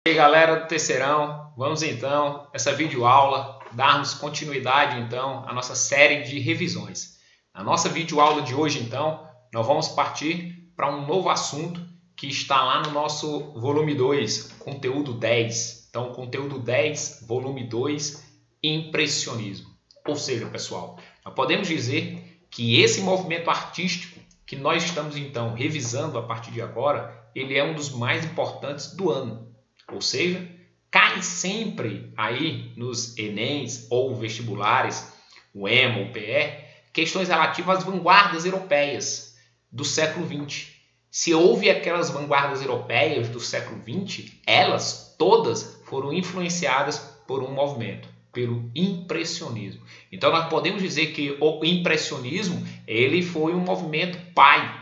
E aí galera do Terceirão, vamos então nessa videoaula darmos continuidade então à nossa série de revisões. Na nossa videoaula de hoje então, nós vamos partir para um novo assunto que está lá no nosso volume 2, conteúdo 10. Então, conteúdo 10, volume 2, impressionismo. Ou seja, pessoal, nós podemos dizer que esse movimento artístico que nós estamos então revisando a partir de agora, ele é um dos mais importantes do ano. Ou seja, cai sempre aí nos Enems ou vestibulares, o EMA, o PE, questões relativas às vanguardas europeias do século XX. Se houve aquelas vanguardas europeias do século XX, elas todas foram influenciadas por um movimento, pelo impressionismo. Então nós podemos dizer que o impressionismo ele foi um movimento pai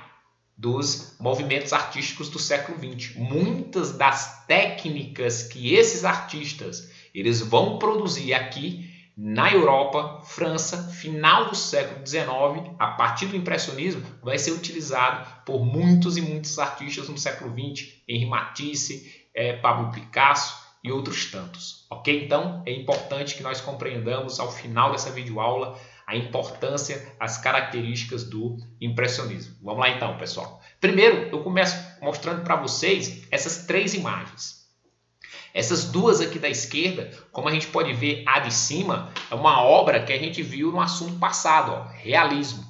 dos movimentos artísticos do século XX. Muitas das técnicas que esses artistas eles vão produzir aqui na Europa, França, final do século XIX, a partir do impressionismo, vai ser utilizado por muitos e muitos artistas no século XX, Henri Matisse, Pablo Picasso e outros tantos. Ok? Então, é importante que nós compreendamos ao final dessa videoaula a importância, as características do impressionismo. Vamos lá então, pessoal. Primeiro, eu começo mostrando para vocês essas três imagens. Essas duas aqui da esquerda, como a gente pode ver a de cima, é uma obra que a gente viu no assunto passado, ó, realismo.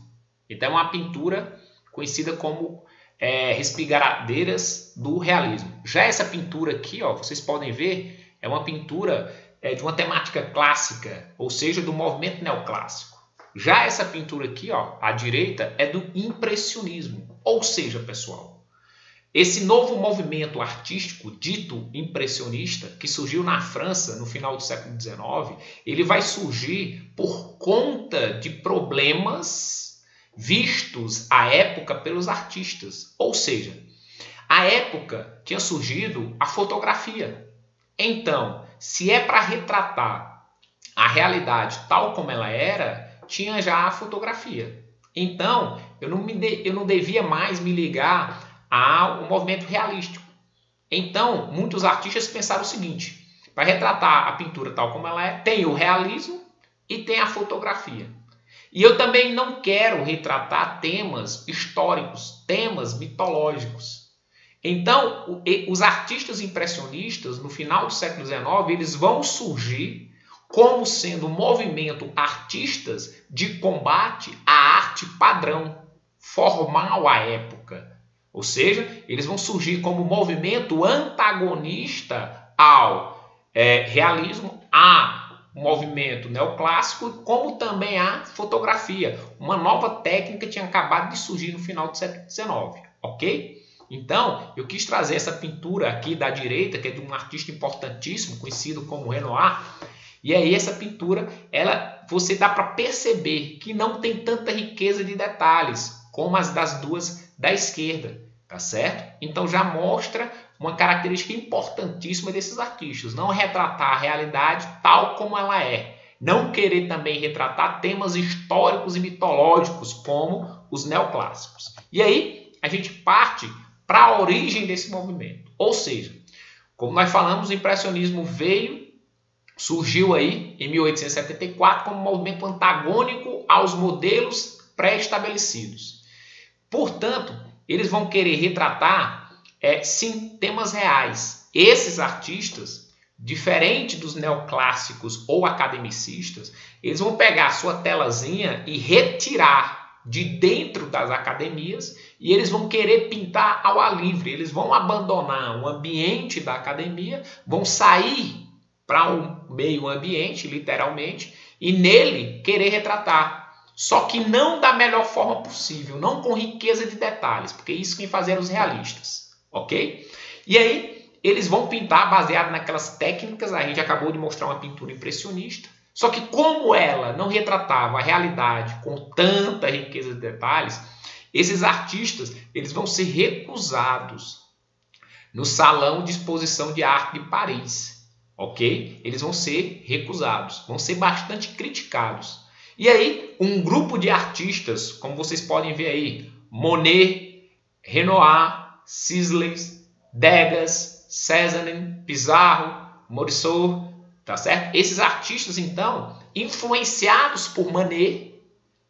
Então é uma pintura conhecida como Respigadeiras do Realismo. Já essa pintura aqui, ó, vocês podem ver, é uma pintura de uma temática clássica, ou seja, do movimento neoclássico. Já essa pintura aqui, ó, à direita, é do impressionismo. Ou seja, pessoal, esse novo movimento artístico dito impressionista, que surgiu na França no final do século XIX, ele vai surgir por conta de problemas vistos à época pelos artistas. Ou seja, à época tinha surgido a fotografia. Então, se é para retratar a realidade tal como ela era, tinha já a fotografia. Então, eu não devia mais me ligar ao movimento realístico. Então, muitos artistas pensaram o seguinte: para retratar a pintura tal como ela é, tem o realismo e tem a fotografia. E eu também não quero retratar temas históricos, temas mitológicos. Então, os artistas impressionistas, no final do século XIX, eles vão surgir como sendo um movimento artistas de combate à arte padrão, formal à época. Ou seja, eles vão surgir como movimento antagonista ao realismo, a movimento neoclássico, como também a fotografia. Uma nova técnica tinha acabado de surgir no final do século XIX, ok? Então, eu quis trazer essa pintura aqui da direita, que é de um artista importantíssimo, conhecido como Renoir. E aí essa pintura, você dá para perceber que não tem tanta riqueza de detalhes como as das duas da esquerda, tá certo? Então já mostra uma característica importantíssima desses artistas, não retratar a realidade tal como ela é, não querer também retratar temas históricos e mitológicos como os neoclássicos. E aí a gente parte para a origem desse movimento, ou seja, como nós falamos, o impressionismo surgiu aí em 1874 como um movimento antagônico aos modelos pré-estabelecidos. Portanto, eles vão querer retratar, sim, temas reais. Esses artistas, diferente dos neoclássicos ou academicistas, eles vão pegar a sua telazinha e retirar de dentro das academias e eles vão querer pintar ao ar livre. Eles vão abandonar o ambiente da academia, vão sair para um meio ambiente, literalmente, e nele querer retratar. Só que não da melhor forma possível, não com riqueza de detalhes, porque isso quem fazia os realistas, ok? E aí eles vão pintar baseado naquelas técnicas, a gente acabou de mostrar uma pintura impressionista, só que como ela não retratava a realidade com tanta riqueza de detalhes, esses artistas eles vão ser recusados no Salão de Exposição de Arte de Paris. Ok? Eles vão ser recusados, vão ser bastante criticados. E aí, um grupo de artistas, como vocês podem ver aí, Monet, Renoir, Sisley, Degas, Cézanne, Pissarro, Morisot, tá certo? Esses artistas, então, influenciados por Manet,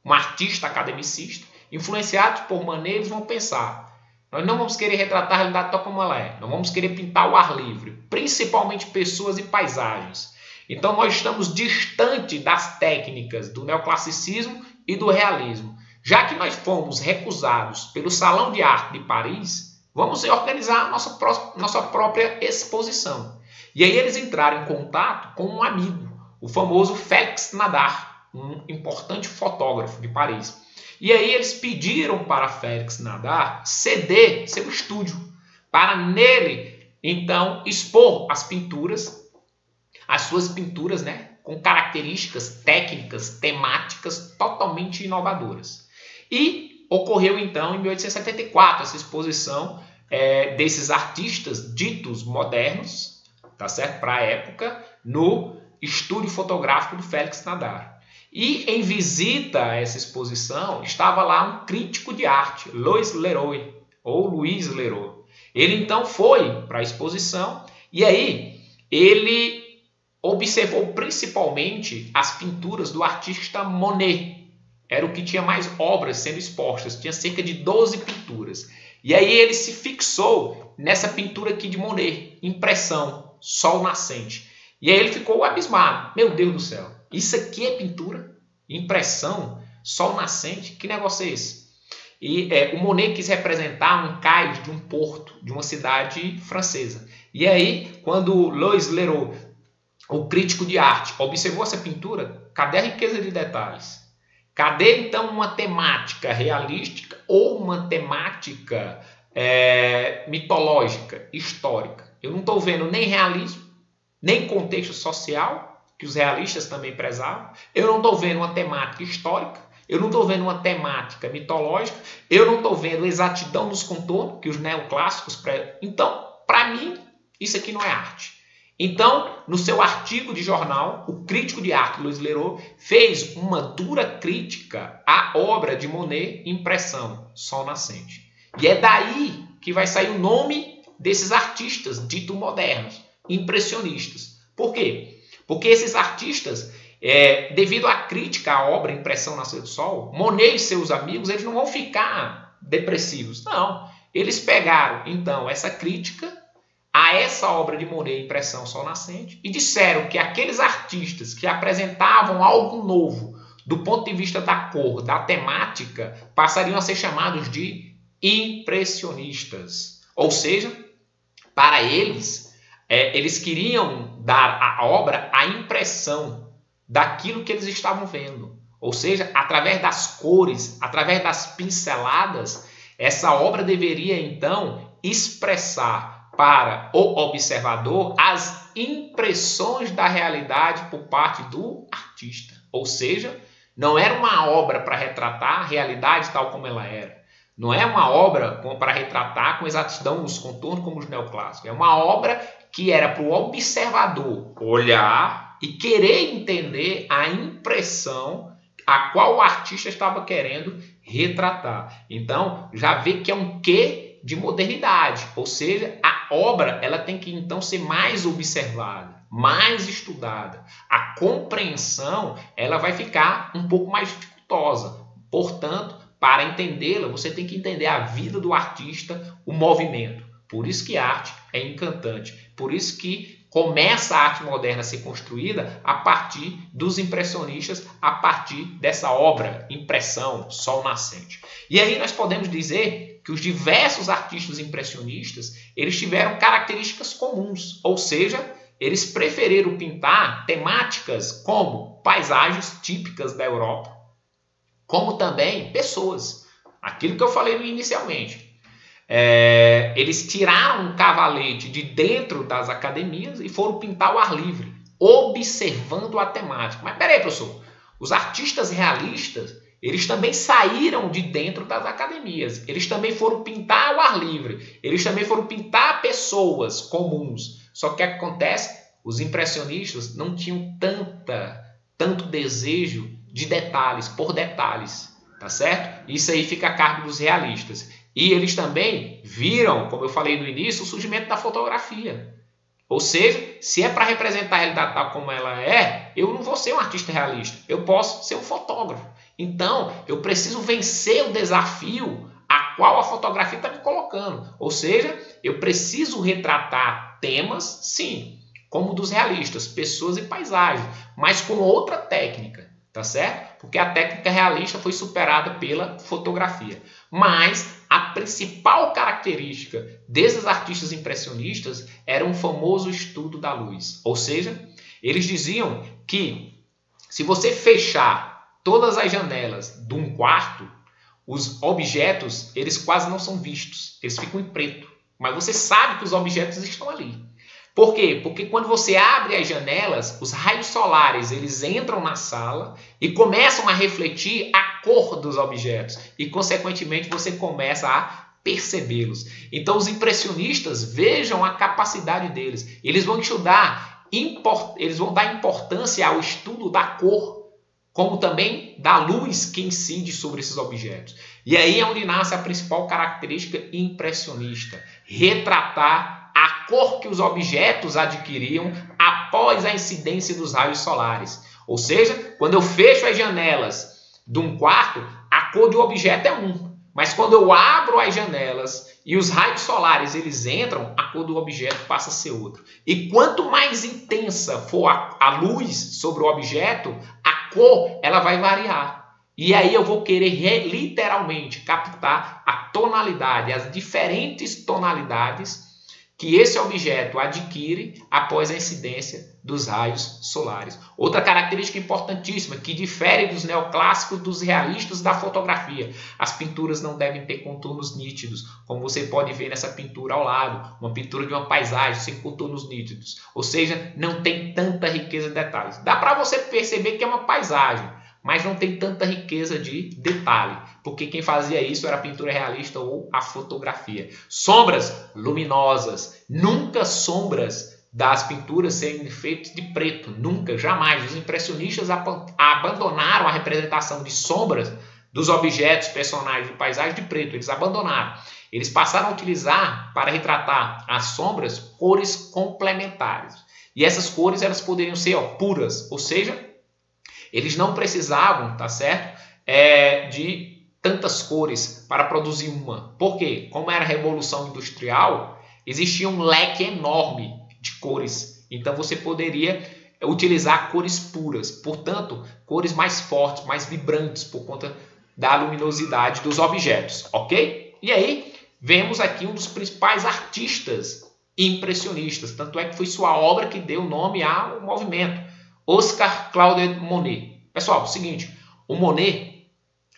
um artista academicista, influenciados por Manet, eles vão pensar: nós não vamos querer retratar a realidade tal como ela é, nós vamos querer pintar o ar livre, principalmente pessoas e paisagens. Então nós estamos distante das técnicas do neoclassicismo e do realismo. Já que nós fomos recusados pelo Salão de Arte de Paris, vamos organizar a nossa própria exposição. E aí eles entraram em contato com um amigo, o famoso Félix Nadar, um importante fotógrafo de Paris. E aí eles pediram para Félix Nadar ceder seu estúdio, para nele, então, expor as pinturas, as suas pinturas, né, com características técnicas, temáticas totalmente inovadoras. E ocorreu, então, em 1874, essa exposição desses artistas ditos modernos, tá certo? Para a época, no estúdio fotográfico do Félix Nadar. E em visita a essa exposição, estava lá um crítico de arte, Louis Leroy, ou Louis Leroy. Ele então foi para a exposição e aí ele observou principalmente as pinturas do artista Monet. Era o que tinha mais obras sendo expostas, tinha cerca de 12 pinturas. E aí ele se fixou nessa pintura aqui de Monet, impressão, sol nascente. E aí ele ficou abismado. Meu Deus do céu, isso aqui é pintura? Impressão, sol nascente? Que negócio é esse? E o Monet quis representar um cais de um porto, de uma cidade francesa. E aí, quando Louis Leroy, o crítico de arte, observou essa pintura, cadê a riqueza de detalhes? Cadê, então, uma temática realística ou uma temática mitológica, histórica? Eu não estou vendo nem realismo, nem contexto social, que os realistas também prezavam. Eu não estou vendo uma temática histórica, eu não estou vendo uma temática mitológica, eu não estou vendo exatidão nos contornos, que os neoclássicos prezavam. Então, para mim, isso aqui não é arte. Então, no seu artigo de jornal, o crítico de arte, Louis Leroy, fez uma dura crítica à obra de Monet, Impressão, Sol Nascente. E é daí que vai sair o nome desses artistas ditos modernos, impressionistas. Por quê? Porque esses artistas, devido à crítica à obra Impressão Nascer do Sol, Monet e seus amigos, eles não vão ficar depressivos. Não, eles pegaram, então, essa crítica a essa obra de Monet, Impressão Sol Nascente, e disseram que aqueles artistas que apresentavam algo novo do ponto de vista da cor, da temática, passariam a ser chamados de impressionistas. Ou seja, para eles, eles queriam dar à obra a impressão daquilo que eles estavam vendo. Ou seja, através das cores, através das pinceladas, essa obra deveria, então, expressar para o observador as impressões da realidade por parte do artista. Ou seja, não era uma obra para retratar a realidade tal como ela era. Não é uma obra para retratar com exatidão os contornos como os neoclássicos. É uma obra que era para o observador olhar e querer entender a impressão a qual o artista estava querendo retratar. Então, já vê que é um quê de modernidade, ou seja, a obra ela tem que então ser mais observada, mais estudada. A compreensão ela vai ficar um pouco mais dificultosa. Portanto, para entendê-la, você tem que entender a vida do artista, o movimento. Por isso que a arte é encantante. Por isso que começa a arte moderna a ser construída a partir dos impressionistas, a partir dessa obra, Impressão, Sol Nascente. E aí nós podemos dizer que os diversos artistas impressionistas, eles tiveram características comuns, ou seja, eles preferiram pintar temáticas como paisagens típicas da Europa, como também pessoas. Aquilo que eu falei inicialmente. Eles tiraram um cavalete de dentro das academias e foram pintar o ar livre, observando a temática. Mas peraí, professor, os artistas realistas, eles também saíram de dentro das academias, eles também foram pintar o ar livre, eles também foram pintar pessoas comuns. Só que o que acontece? Os impressionistas não tinham tanto desejo de detalhes, por detalhes, tá certo? Isso aí fica a cargo dos realistas. E eles também viram, como eu falei no início, o surgimento da fotografia. Ou seja, se é para representar a realidade tal como ela é, eu não vou ser um artista realista, eu posso ser um fotógrafo. Então, eu preciso vencer o desafio a qual a fotografia está me colocando. Ou seja, eu preciso retratar temas, sim, como dos realistas, pessoas e paisagens, mas com outra técnica, tá certo? Porque a técnica realista foi superada pela fotografia. Mas a principal característica desses artistas impressionistas era um famoso estudo da luz. Ou seja, eles diziam que se você fechar todas as janelas de um quarto, os objetos eles quase não são vistos, eles ficam em preto. Mas você sabe que os objetos estão ali. Por quê? Porque quando você abre as janelas, os raios solares eles entram na sala e começam a refletir a cor dos objetos. E, consequentemente, você começa a percebê-los. Então, os impressionistas, vejam a capacidade deles. Eles vão eles vão dar importância ao estudo da cor, como também da luz que incide sobre esses objetos. E aí é onde nasce a principal característica impressionista: retratar a cor que os objetos adquiriam após a incidência dos raios solares. Ou seja, quando eu fecho as janelas de um quarto, a cor do objeto é um. Mas quando eu abro as janelas e os raios solares eles entram, a cor do objeto passa a ser outra. E quanto mais intensa for a luz sobre o objeto, a cor ela vai variar. E aí eu vou querer literalmente captar a tonalidade, as diferentes tonalidades que esse objeto adquire após a incidência dos raios solares. Outra característica importantíssima que difere dos neoclássicos dos realistas da fotografia: as pinturas não devem ter contornos nítidos, como você pode ver nessa pintura ao lado, uma pintura de uma paisagem sem contornos nítidos, ou seja, não tem tanta riqueza de detalhes. Dá para você perceber que é uma paisagem, mas não tem tanta riqueza de detalhe, porque quem fazia isso era a pintura realista ou a fotografia. Sombras luminosas, nunca sombras das pinturas serem feitas de preto, nunca, jamais. Os impressionistas abandonaram a representação de sombras dos objetos, personagens de paisagem de preto, eles abandonaram. Eles passaram a utilizar, para retratar as sombras, cores complementares. E essas cores elas poderiam ser puras, ou seja, eles não precisavam, tá certo, de tantas cores para produzir uma. Por quê? Como era a Revolução Industrial, existia um leque enorme de cores. Então você poderia utilizar cores puras, portanto, cores mais fortes, mais vibrantes, por conta da luminosidade dos objetos, ok? E aí, vemos aqui um dos principais artistas impressionistas, tanto é que foi sua obra que deu nome ao movimento, Oscar Claude Monet. Pessoal, é o seguinte, o Monet,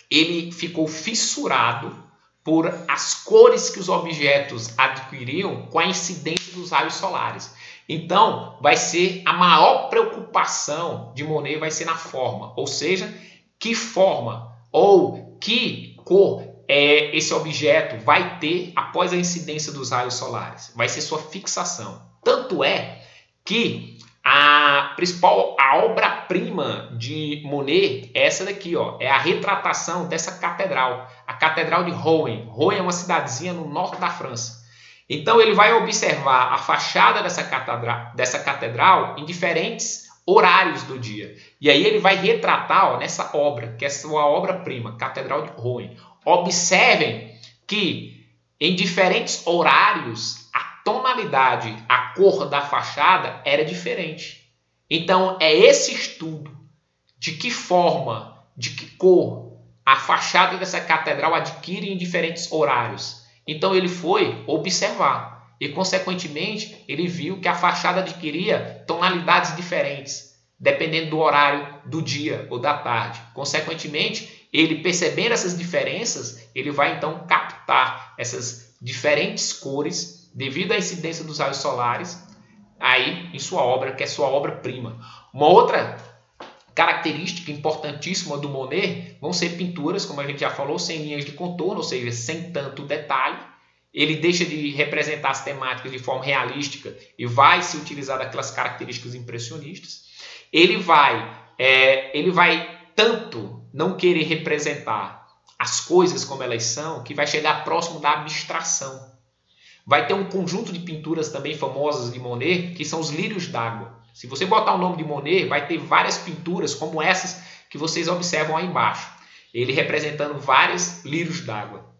ele ficou fissurado por as cores que os objetos adquiriam com a incidência dos raios solares. Então, vai ser a maior preocupação de Monet vai ser na forma, ou seja, que forma ou que cor esse objeto vai ter após a incidência dos raios solares. Vai ser sua fixação. Tanto é que a obra-prima de Monet é essa daqui, é a retratação dessa catedral, a Catedral de Rouen. Rouen é uma cidadezinha no norte da França. Então ele vai observar a fachada dessa catedral em diferentes horários do dia. E aí ele vai retratar nessa obra, que é a sua obra-prima, Catedral de Rouen. Observem que em diferentes horários a tonalidade, a cor da fachada era diferente. Então é esse estudo de que forma, de que cor a fachada dessa catedral adquire em diferentes horários. Então ele foi observar e, consequentemente, ele viu que a fachada adquiria tonalidades diferentes, dependendo do horário do dia ou da tarde. Consequentemente, ele percebendo essas diferenças, ele vai então captar essas diferentes cores devido à incidência dos raios solares aí em sua obra, que é sua obra-prima. Uma outra característica importantíssima do Monet vão ser pinturas, como a gente já falou, sem linhas de contorno, ou seja, sem tanto detalhe. Ele deixa de representar as temáticas de forma realística e vai se utilizar daquelas características impressionistas. Ele vai tanto não querer representar as coisas como elas são, que vai chegar próximo da abstração. Vai ter um conjunto de pinturas também famosas de Monet, que são os lírios d'água. Se você botar o nome de Monet, vai ter várias pinturas como essas que vocês observam aí embaixo. Ele representando vários lírios d'água.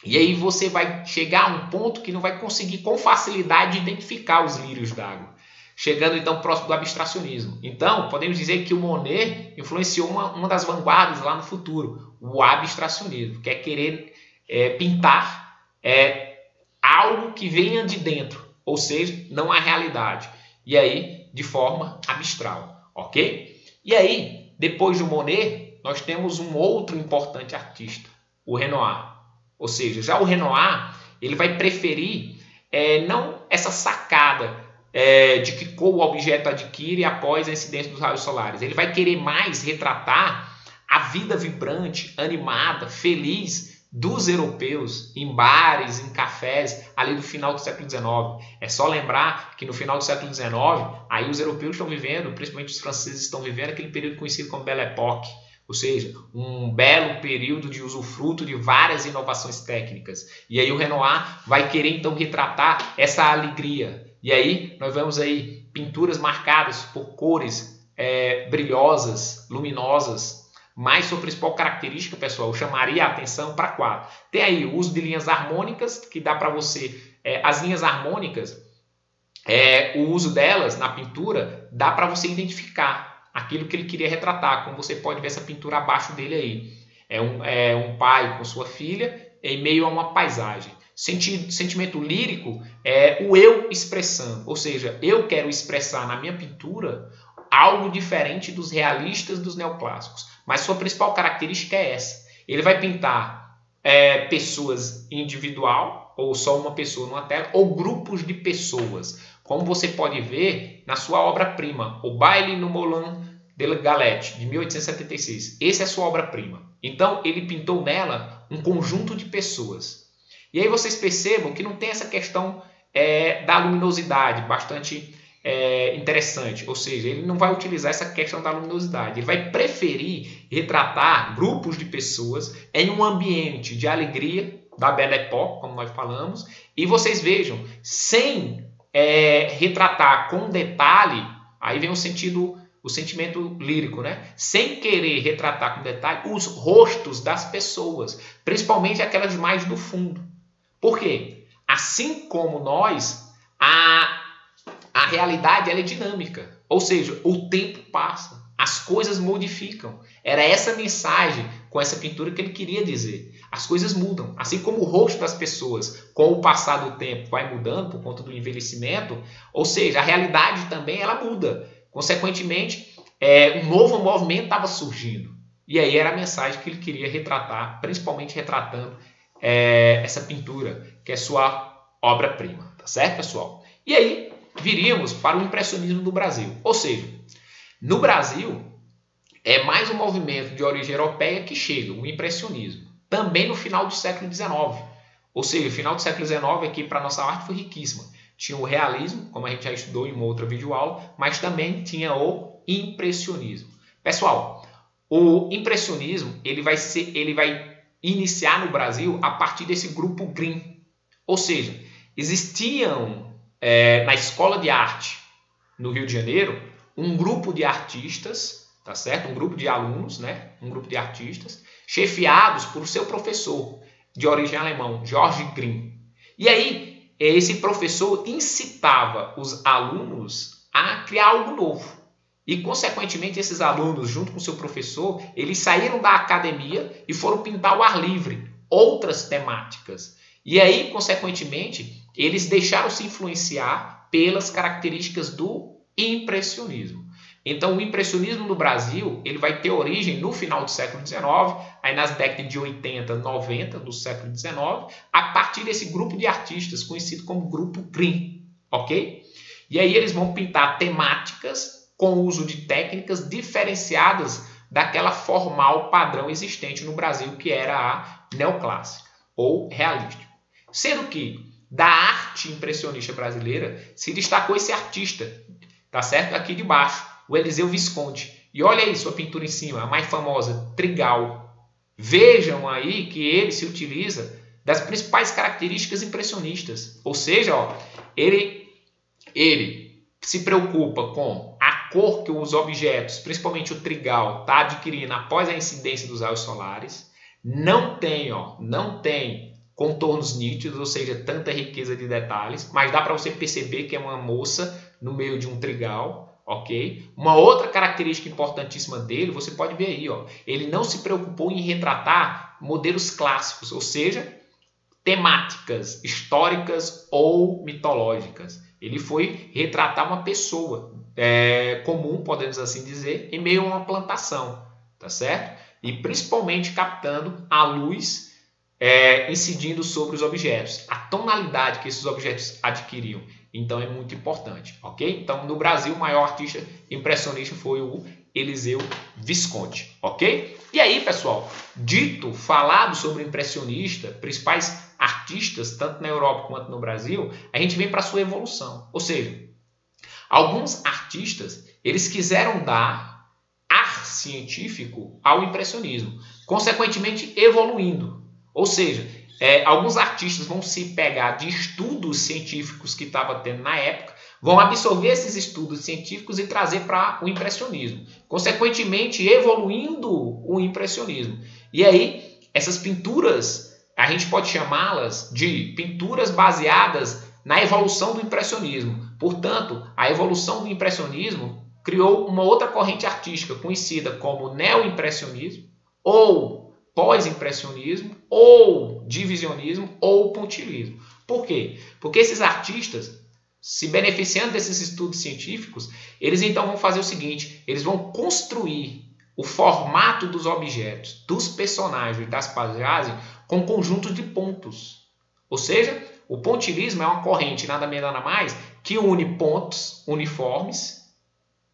E aí você vai chegar a um ponto que não vai conseguir com facilidade identificar os lírios d'água. Chegando então próximo do abstracionismo. Então, podemos dizer que o Monet influenciou uma das vanguardas lá no futuro, o abstracionismo, que é querer pintar algo que venha de dentro, ou seja, não a realidade. E aí, de forma abstral, ok? E aí, depois do Monet, nós temos um outro importante artista, o Renoir. Ou seja, já o Renoir, ele vai preferir não essa sacada de que o objeto adquire após a incidência dos raios solares. Ele vai querer mais retratar a vida vibrante, animada, feliz dos europeus em bares, em cafés, ali do final do século XIX. É só lembrar que no final do século XIX, aí os europeus estão vivendo, principalmente os franceses estão vivendo aquele período conhecido como Belle Époque, ou seja, um belo período de usufruto de várias inovações técnicas. E aí o Renoir vai querer então retratar essa alegria. E aí nós vemos aí pinturas marcadas por cores brilhosas, luminosas. Mas sua principal característica, pessoal, eu chamaria a atenção para 4. Tem aí o uso de linhas harmônicas, que dá para você... as linhas harmônicas, o uso delas na pintura, dá para você identificar aquilo que ele queria retratar, como você pode ver essa pintura abaixo dele aí. É um pai com sua filha em meio a uma paisagem. Sentimento lírico é o eu expressando, ou seja, eu quero expressar na minha pintura algo diferente dos realistas, dos neoclássicos. Mas sua principal característica é essa. Ele vai pintar pessoas individual, ou só uma pessoa numa tela, ou grupos de pessoas. Como você pode ver na sua obra-prima, O Baile no Moulin de la Galette, de 1876. Essa é a sua obra-prima. Então, ele pintou nela um conjunto de pessoas. E aí vocês percebam que não tem essa questão da luminosidade, bastante interessante. Ou seja, ele não vai utilizar essa questão da luminosidade. Ele vai preferir retratar grupos de pessoas em um ambiente de alegria, da Belle Époque, como nós falamos. E vocês vejam, sem retratar com detalhe, aí vem o sentimento lírico, né? Sem querer retratar com detalhe os rostos das pessoas, principalmente aquelas mais do fundo. Por quê? Assim como nós, a realidade ela é dinâmica, ou seja, o tempo passa, as coisas modificam. Era essa mensagem com essa pintura que ele queria dizer. As coisas mudam, assim como o rosto das pessoas, com o passar do tempo, vai mudando por conta do envelhecimento, ou seja, a realidade também ela muda. Consequentemente, um novo movimento estava surgindo. E aí era a mensagem que ele queria retratar, principalmente retratando essa pintura, que é sua obra-prima. Tá certo, pessoal? E aí, viríamos para o impressionismo do Brasil. Ou seja, no Brasil, é mais um movimento de origem europeia que chega, o impressionismo. Também no final do século XIX. Ou seja, o final do século XIX aqui para a nossa arte foi riquíssima. Tinha o realismo, como a gente já estudou em uma outra videoaula, mas também tinha o impressionismo. Pessoal, o impressionismo ele vai iniciar no Brasil a partir desse grupo Green. Ou seja, existiam na escola de arte no Rio de Janeiro um grupo de artistas, tá certo? Um grupo de alunos, né? Um grupo de artistas, chefiados por seu professor de origem alemã, Georg Green. E aí, esse professor incitava os alunos a criar algo novo. E, consequentemente, esses alunos, junto com seu professor, eles saíram da academia e foram pintar ao ar livre outras temáticas. E aí, consequentemente, eles deixaram-se influenciar pelas características do impressionismo. Então, o impressionismo no Brasil ele vai ter origem no final do século XIX, aí nas décadas de 80, 90 do século XIX, a partir desse grupo de artistas conhecido como Grupo Green, ok? E aí eles vão pintar temáticas com o uso de técnicas diferenciadas daquela formal padrão existente no Brasil, que era a neoclássica ou realística. Sendo que da arte impressionista brasileira se destacou esse artista, tá certo? Aqui de baixo, o Eliseu Visconti. E olha aí sua pintura em cima, a mais famosa, Trigal. Vejam aí que ele se utiliza das principais características impressionistas. Ou seja, ó, ele se preocupa com a cor que os objetos, principalmente o trigal, está adquirindo após a incidência dos raios solares. Não tem contornos nítidos, ou seja, tanta riqueza de detalhes, mas dá para você perceber que é uma moça no meio de um trigal, ok? Uma outra característica importantíssima dele, você pode ver aí, ó, ele não se preocupou em retratar modelos clássicos, ou seja, temáticas históricas ou mitológicas. Ele foi retratar uma pessoa comum, podemos assim dizer, em meio a uma plantação, tá certo? E principalmente captando a luz incidindo sobre os objetos, a tonalidade que esses objetos adquiriam. Então é muito importante, ok? Então no Brasil o maior artista impressionista foi o Eliseu Visconti, ok? E aí, pessoal, falado sobre o impressionista, principais artistas, tanto na Europa quanto no Brasil, a gente vem para a sua evolução. Ou seja, alguns artistas, eles quiseram dar ar científico ao impressionismo, consequentemente evoluindo. Ou seja, alguns artistas vão se pegar de estudos científicos que estava tendo na época, vão absorver esses estudos científicos e trazer para o impressionismo, consequentemente evoluindo o impressionismo. E aí, essas pinturas, a gente pode chamá-las de pinturas baseadas na evolução do impressionismo. Portanto, a evolução do impressionismo criou uma outra corrente artística conhecida como neoimpressionismo, ou pós-impressionismo, ou divisionismo, ou pontilhismo. Por quê? Porque esses artistas, se beneficiando desses estudos científicos, eles então vão fazer o seguinte, eles vão construir o formato dos objetos, dos personagens, das paisagens, com conjuntos de pontos. Ou seja, o pontilhismo é uma corrente nada menos nada mais que une pontos uniformes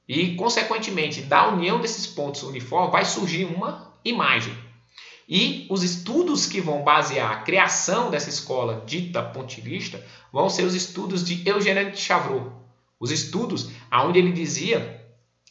e, consequentemente, da união desses pontos uniformes vai surgir uma imagem. E os estudos que vão basear a criação dessa escola dita pontilhista vão ser os estudos de Eugène de Chevreul. Os estudos onde ele dizia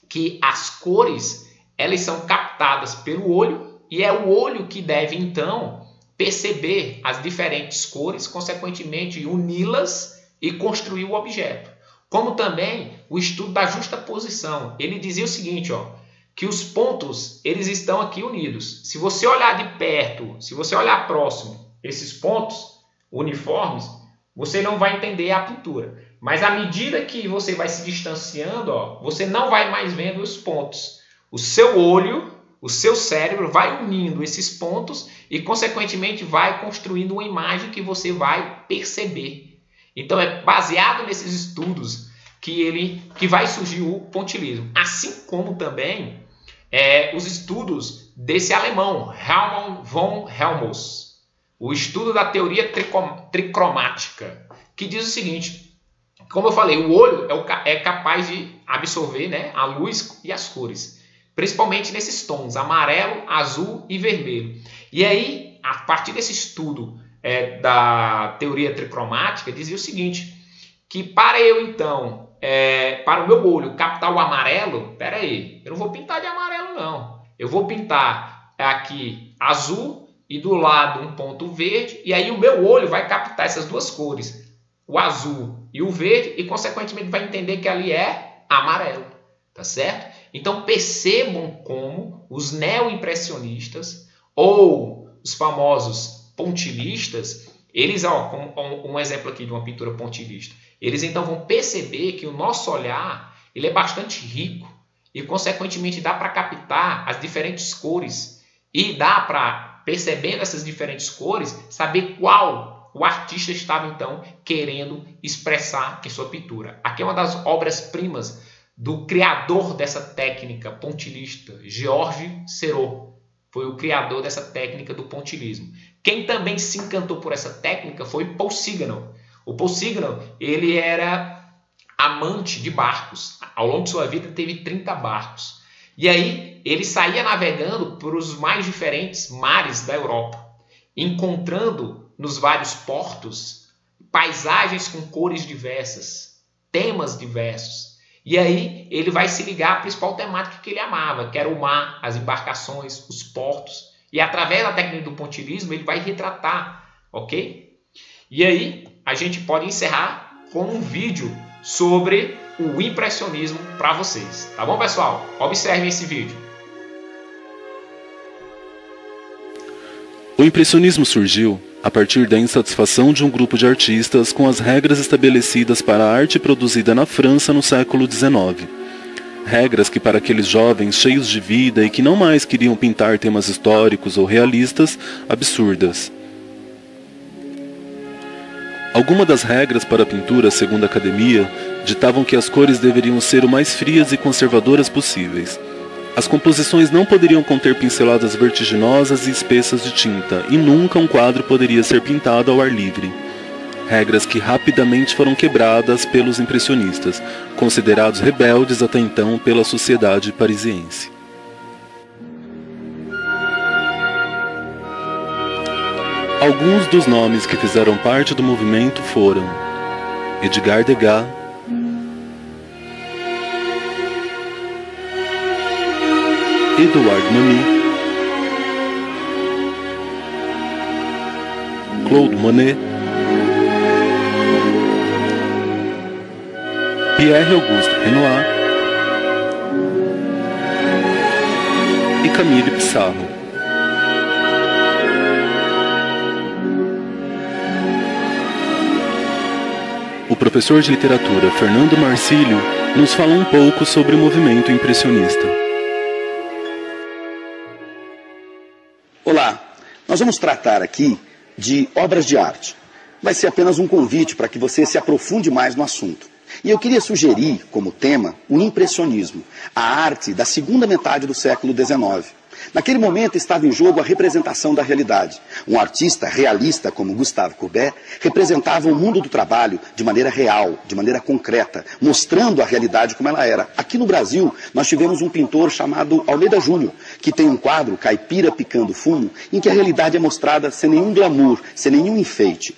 que as cores elas são captadas pelo olho e é o olho que deve, então, perceber as diferentes cores, consequentemente uni-las e construir o objeto. Como também o estudo da justaposição. Ele dizia o seguinte, ó, que os pontos eles estão aqui unidos. Se você olhar de perto, se você olhar próximo esses pontos uniformes, você não vai entender a pintura. Mas à medida que você vai se distanciando, ó, você não vai mais vendo os pontos. O seu olho, o seu cérebro vai unindo esses pontos e, consequentemente, vai construindo uma imagem que você vai perceber. Então, é baseado nesses estudos que vai surgir o pontilhismo. Assim como também os estudos desse alemão, Hermann von Helmholtz, o estudo da teoria tricromática, que diz o seguinte, como eu falei, o olho é capaz de absorver, né, a luz e as cores, principalmente nesses tons, amarelo, azul e vermelho. E aí, a partir desse estudo da teoria tricromática, dizia o seguinte, que para eu então, para o meu olho captar o amarelo, peraí, eu não vou pintar de amarelo não, eu vou pintar aqui azul e do lado um ponto verde, e aí o meu olho vai captar essas duas cores, o azul e o verde, e consequentemente vai entender que ali é amarelo, tá certo? Então percebam como os neoimpressionistas ou os famosos pontilhistas, eles, um exemplo aqui de uma pintura pontilhista, eles então vão perceber que o nosso olhar ele é bastante rico e, consequentemente, dá para captar as diferentes cores e dá para, percebendo essas diferentes cores, saber qual o artista estava, então, querendo expressar em sua pintura. Aqui é uma das obras-primas do criador dessa técnica pontilhista, Georges Seurat. Foi o criador dessa técnica do pontilhismo. Quem também se encantou por essa técnica foi Paul Signon. O Paul Signon, ele era amante de barcos. Ao longo de sua vida, teve 30 barcos. E aí, ele saía navegando por os mais diferentes mares da Europa, encontrando nos vários portos paisagens com cores diversas, temas diversos. E aí, ele vai se ligar à principal temática que ele amava, que era o mar, as embarcações, os portos. E através da técnica do pontilhismo, ele vai retratar, ok? E aí, a gente pode encerrar com um vídeo sobre o impressionismo para vocês. Tá bom, pessoal? Observem esse vídeo. O impressionismo surgiu a partir da insatisfação de um grupo de artistas com as regras estabelecidas para a arte produzida na França no século XIX. Regras que para aqueles jovens cheios de vida e que não mais queriam pintar temas históricos ou realistas, absurdas. Algumas das regras para a pintura, segundo a academia, ditavam que as cores deveriam ser o mais frias e conservadoras possíveis. As composições não poderiam conter pinceladas vertiginosas e espessas de tinta, e nunca um quadro poderia ser pintado ao ar livre. Regras que rapidamente foram quebradas pelos impressionistas, considerados rebeldes até então pela sociedade parisiense. Alguns dos nomes que fizeram parte do movimento foram Edgar Degas, Edouard Manet, Claude Monet, Pierre-Auguste Renoir e Camille Pissarro. O professor de literatura Fernando Marcílio nos fala um pouco sobre o movimento impressionista. Olá, nós vamos tratar aqui de obras de arte. Vai ser apenas um convite para que você se aprofunde mais no assunto. E eu queria sugerir como tema o impressionismo, a arte da segunda metade do século XIX. Naquele momento estava em jogo a representação da realidade. Um artista realista como Gustave Courbet representava o mundo do trabalho de maneira real, de maneira concreta, mostrando a realidade como ela era. Aqui no Brasil, nós tivemos um pintor chamado Almeida Júnior, que tem um quadro, Caipira Picando Fumo, em que a realidade é mostrada sem nenhum glamour, sem nenhum enfeite.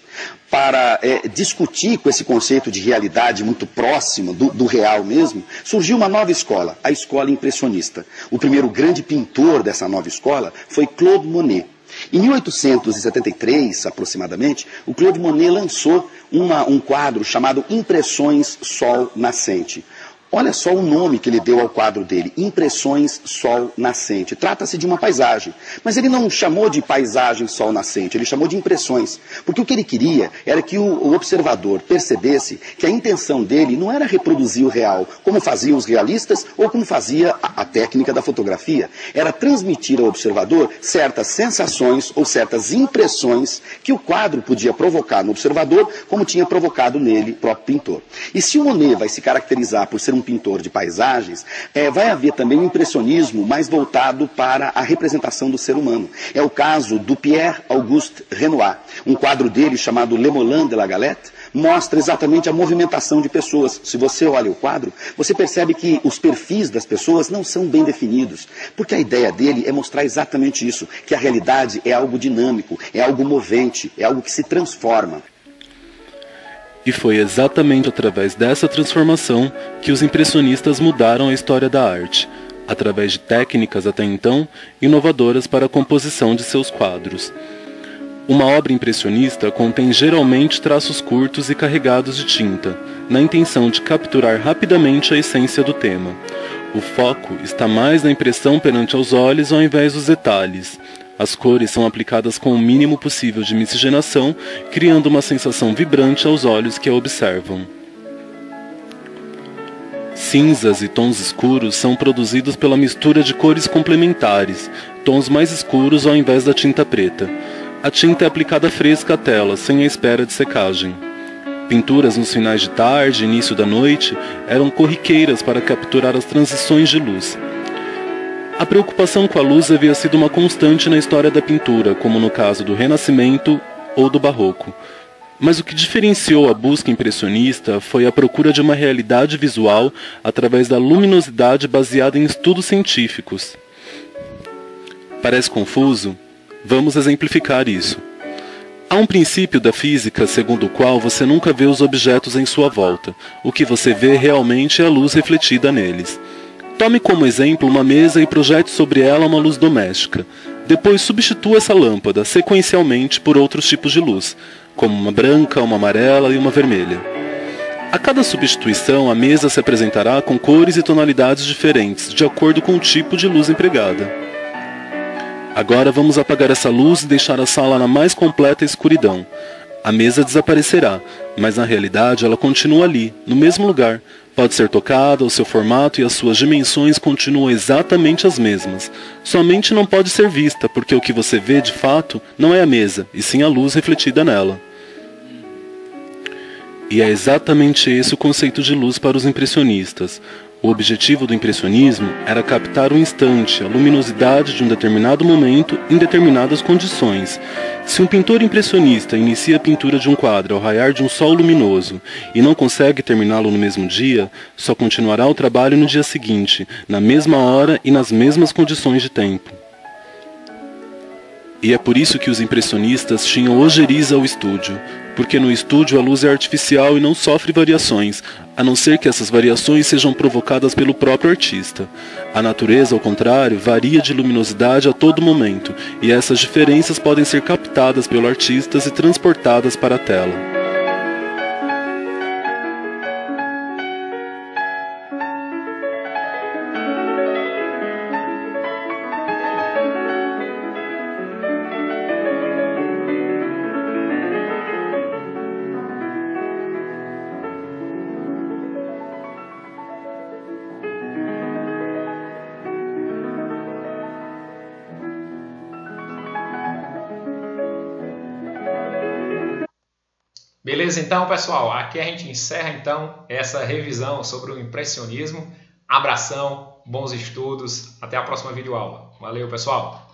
Para discutir com esse conceito de realidade muito próximo do real mesmo, surgiu uma nova escola, a escola impressionista. O primeiro grande pintor dessa nova escola foi Claude Monet. Em 1873, aproximadamente, o Claude Monet lançou um quadro chamado Impressões Sol Nascente. Olha só o nome que ele deu ao quadro dele, Impressões Sol Nascente. Trata-se de uma paisagem, mas ele não chamou de paisagem sol nascente, ele chamou de impressões. Porque o que ele queria era que o observador percebesse que a intenção dele não era reproduzir o real, como faziam os realistas ou como fazia a técnica da fotografia. Era transmitir ao observador certas sensações ou certas impressões que o quadro podia provocar no observador, como tinha provocado nele o próprio pintor. E se o Monet vai se caracterizar por ser um pintor de paisagens, vai haver também um impressionismo mais voltado para a representação do ser humano. É o caso do Pierre-Auguste Renoir. Um quadro dele chamado Le Moulin de la Galette mostra exatamente a movimentação de pessoas. Se você olha o quadro, você percebe que os perfis das pessoas não são bem definidos, porque a ideia dele é mostrar exatamente isso, que a realidade é algo dinâmico, é algo movente, é algo que se transforma. E foi exatamente através dessa transformação que os impressionistas mudaram a história da arte, através de técnicas até então inovadoras para a composição de seus quadros. Uma obra impressionista contém geralmente traços curtos e carregados de tinta, na intenção de capturar rapidamente a essência do tema. O foco está mais na impressão perante aos olhos ao invés dos detalhes. As cores são aplicadas com o mínimo possível de miscigenação, criando uma sensação vibrante aos olhos que a observam. Cinzas e tons escuros são produzidos pela mistura de cores complementares, tons mais escuros ao invés da tinta preta. A tinta é aplicada fresca à tela, sem a espera de secagem. Pinturas nos finais de tarde e início da noite eram corriqueiras para capturar as transições de luz. A preocupação com a luz havia sido uma constante na história da pintura, como no caso do Renascimento ou do Barroco. Mas o que diferenciou a busca impressionista foi a procura de uma realidade visual através da luminosidade baseada em estudos científicos. Parece confuso? Vamos exemplificar isso. Há um princípio da física segundo o qual você nunca vê os objetos em sua volta. O que você vê realmente é a luz refletida neles. Tome como exemplo uma mesa e projete sobre ela uma luz doméstica. Depois substitua essa lâmpada sequencialmente por outros tipos de luz, como uma branca, uma amarela e uma vermelha. A cada substituição, a mesa se apresentará com cores e tonalidades diferentes, de acordo com o tipo de luz empregada. Agora vamos apagar essa luz e deixar a sala na mais completa escuridão. A mesa desaparecerá, mas na realidade ela continua ali, no mesmo lugar. Pode ser tocada, o seu formato e as suas dimensões continuam exatamente as mesmas. Somente não pode ser vista, porque o que você vê de fato não é a mesa, e sim a luz refletida nela. E é exatamente esse o conceito de luz para os impressionistas. O objetivo do impressionismo era captar o instante, a luminosidade de um determinado momento em determinadas condições. Se um pintor impressionista inicia a pintura de um quadro ao raiar de um sol luminoso e não consegue terminá-lo no mesmo dia, só continuará o trabalho no dia seguinte, na mesma hora e nas mesmas condições de tempo. E é por isso que os impressionistas tinham ojeriza ao estúdio, porque no estúdio a luz é artificial e não sofre variações, a não ser que essas variações sejam provocadas pelo próprio artista. A natureza, ao contrário, varia de luminosidade a todo momento, e essas diferenças podem ser captadas pelo artista e transportadas para a tela. Beleza, então, pessoal, aqui a gente encerra então essa revisão sobre o impressionismo. Abração, bons estudos, até a próxima videoaula. Valeu, pessoal!